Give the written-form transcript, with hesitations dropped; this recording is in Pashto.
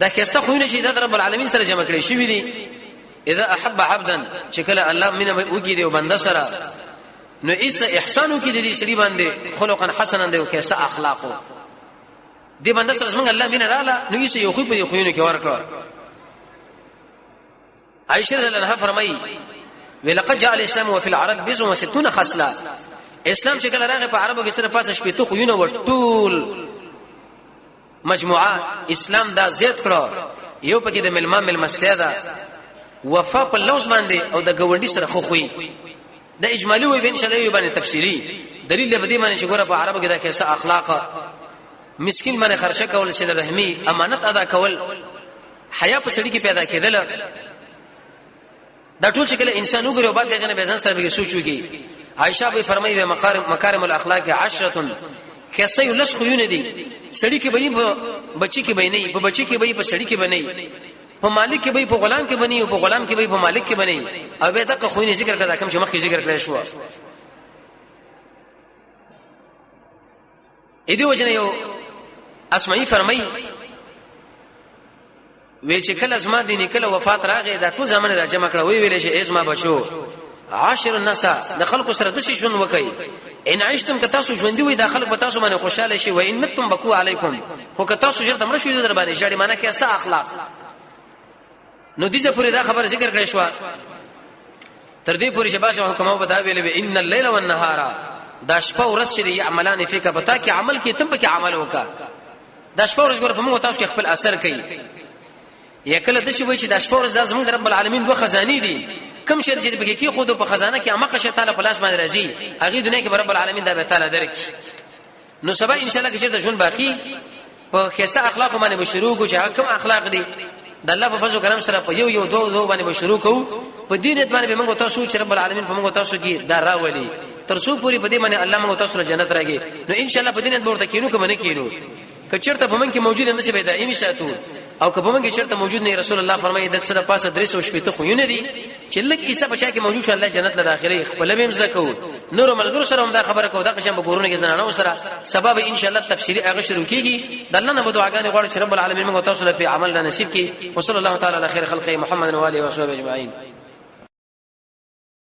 دا کیسه خو نه چې د رب العالمین سره جمع کړي شي دي اذا احب عبدا شکل الله من وګي دی وبند سره نو ایس احسانو کې دي سړي باندې خلقا حسنا دی او کیسه اخلاقو دی بند سره څنګه الله مين رااله نو ایس یو خو په خوینو کې ورکړ عائشہ رضی الله عنها فرمایي ولقد جاء الاسلام وفي العرب 60 خصله اسلام چې کله راغی په عربو کې سره پاسه شپې ته خوینه وټول مجموعه اسلام دا زیات کړو یو پکې د ملمستیا ده وفا په لوز باندې او د ګوندی سره خو خوې د اجمالی وي ان شاء الله یو باندې تفصیلی دلیل به دې باندې چې ګوره په عربو کې دا کیسه اخلاق مسکین باندې خرچه کول صله رحمی امانت ادا کول حیا په سړی کې پیدا کېدل دا ټول چې کله انسان وګړي او بعد دغه نه به ځان سره به سوچوږي عائشہ به فرمایي مکارم الاخلاق 10 کیسه یو لس خوونه دي سړی کې به په بچی کې به نه په بچی کې به په سړی کې به نه په مالک کې به په غلام کې بني او په غلام کې به په مالک کې بني او به دغه خوونه ذکر کړه کوم چې مخکې ذکر کړی شو اې دی وجنه یو اسمعي فرمایي وی چې کله زما دي نکله وفات راغی دا ټول زمانه را جمع کړه وی ویلې چې ازما بچو 10 الناس د خلکو سره د شي ژوند وکي ان عشتم کتاسو ژوند وي د خلک تاسو باندې خوشاله شي و ان متم بکو علیکم خو کتاسو ژر تمره شوې در باندې جاړي معنی کې څه اخلاق نو دې پورې دا خبر ذکر کړی شو تر دې پورې چې باشه حکمو بدا ویلې ان الليل والنهار دا شپه ورځ چې عملان فيك پتا کې عمل کې تم کې عمل وکا دا شپه ورځ ګور په موږ تاسو کې خپل اثر کوي یکله د شي وای چې د شپه ورځ د زموږ رب العالمین دوه خزاني دي کم شر چې بګی کې خود په خزانه کې امه قشه تعالی پلاس باندې راځي هغه دنیا کې رب العالمین دا به تعالی درک نو سبا ان شاء الله کې چې ژوند باقی په خاصه اخلاق باندې بشرو کو چې حکم اخلاق دي د الله په فضل کرم سره په یو دوه باندې بشرو کو په دینت باندې موږ تاسو چې رب العالمین په موږ تاسو کې دا راولي تر څو پوری په دې باندې الله موږ تاسو جنت راګي نو ان شاء الله په دینت ورته کینو کوم نه کینو کچرته په من کې موجود نه څه به دایمي ساتو او که په من کې چرته موجود نه رسول الله فرمایي د سره پاسه درې او شپې ته خو نه دي چې لکه عیسی بچا کې موجود شو الله جنت له داخلي خپل به مزکو نور ملګرو سره هم دا خبره کو دا قشم په ګورونه کې زنانو سره سبب ان شاء الله تفصیلی هغه شروع کیږي د الله نه دعاګانې غواړي چې رب العالمین موږ تاسو له په عمل نصیب کړي وصلی الله تعالی علی خیر خلقه محمد و علیه و صحبه اجمعین